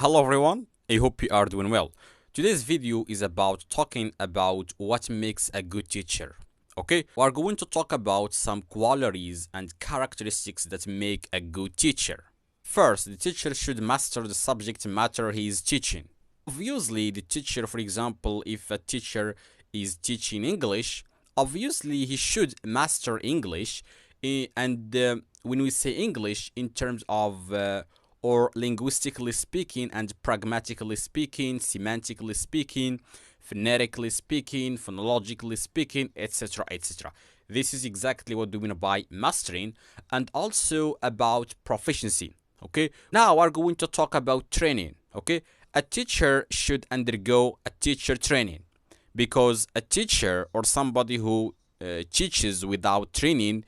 Hello everyone, I hope you are doing well. Today's video is about talking about what makes a good teacher. Okay, we are going to talk about some qualities and characteristics that make a good teacher. First, the teacher should master the subject matter he is teaching. Obviously, the teacher, for example, if a teacher is teaching English, obviously he should master English. And when we say English in terms of or linguistically speaking and pragmatically speaking, semantically speaking, phonetically speaking, phonologically speaking, etc., etc. This is exactly what we mean by mastering, and also about proficiency. Okay, now we're going to talk about training. Okay, a teacher should undergo a teacher training because a teacher or somebody who teaches without training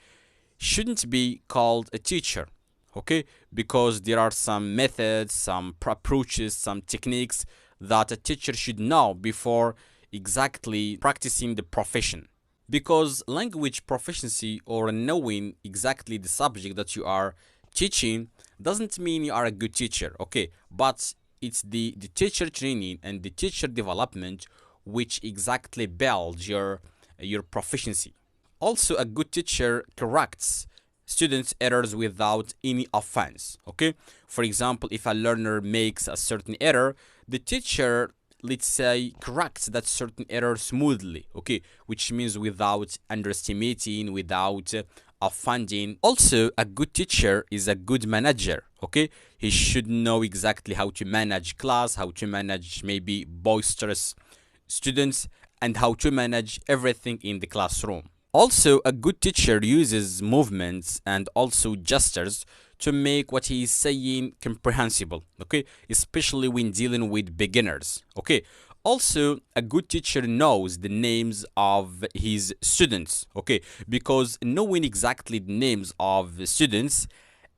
shouldn't be called a teacher. Okay, because there are some methods, some approaches, some techniques that a teacher should know before exactly practicing the profession. Because language proficiency or knowing exactly the subject that you are teaching doesn't mean you are a good teacher. Okay, but it's the teacher training and the teacher development which exactly builds your proficiency. Also, a good teacher corrects students' errors without any offense. Okay, for example, if a learner makes a certain error, the teacher, let's say, corrects that certain error smoothly. Okay, which means without underestimating, without offending. Also, a good teacher is a good manager. Okay, he should know exactly how to manage class, how to manage maybe boisterous students, and how to manage everything in the classroom. Also, a good teacher uses movements and also gestures to make what he is saying comprehensible, okay? Especially when dealing with beginners, okay? Also, a good teacher knows the names of his students, okay? Because knowing exactly the names of the students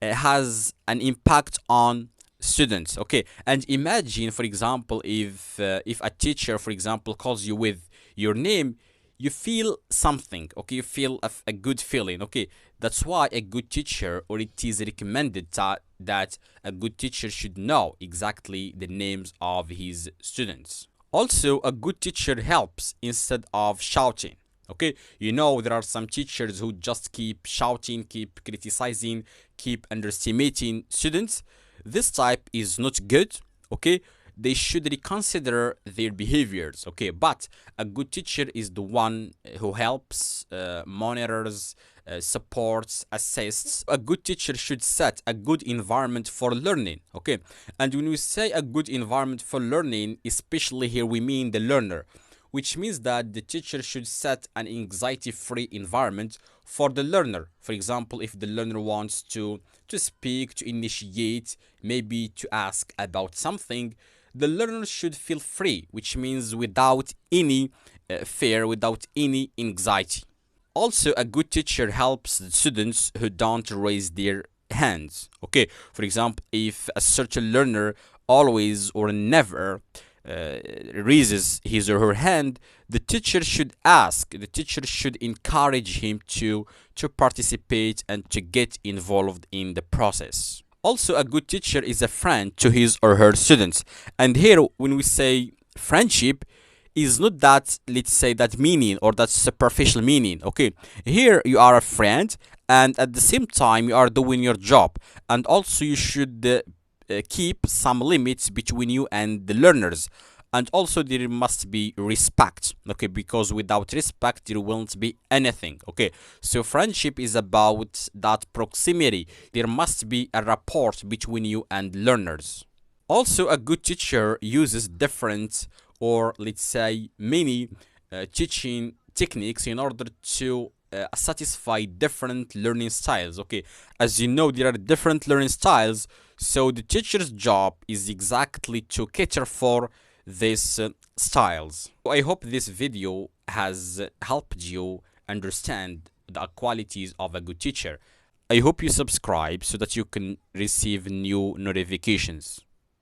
has an impact on students, okay? And imagine, for example, if a teacher, for example, calls you with your name, you feel something, okay? You feel a good feeling, okay? That's why a good teacher, or it is recommended that a good teacher should know exactly the names of his students. Also, a good teacher helps instead of shouting. Okay, you know, there are some teachers who just keep shouting, keep criticizing, keep underestimating students. This type is not good. Okay, they should reconsider their behaviors. Okay, but a good teacher is the one who helps, monitors, supports, assists. A good teacher should set a good environment for learning. Okay, and when we say a good environment for learning, especially here we mean the learner, which means that the teacher should set an anxiety-free environment for the learner. For example, if the learner wants to speak, to initiate, maybe to ask about something, the learner should feel free, which means without any fear, without any anxiety. Also, a good teacher helps the students who don't raise their hands. Okay, for example, if a certain learner always or never raises his or her hand, the teacher should ask, the teacher should encourage him to participate and to get involved in the process. Also, a good teacher is a friend to his or her students. And here, when we say friendship, is not that, let's say, that meaning or that superficial meaning. Okay, here you are a friend, and at the same time you are doing your job, and also you should keep some limits between you and the learners. And also there must be respect, okay? Because without respect there won't be anything, okay? So friendship is about that proximity. There must be a rapport between you and learners. Also, a good teacher uses different, or let's say many, teaching techniques in order to satisfy different learning styles. Okay, as you know, there are different learning styles, so the teacher's job is exactly to cater for these styles. I hope this video has helped you understand the qualities of a good teacher. I hope you subscribe so that you can receive new notifications.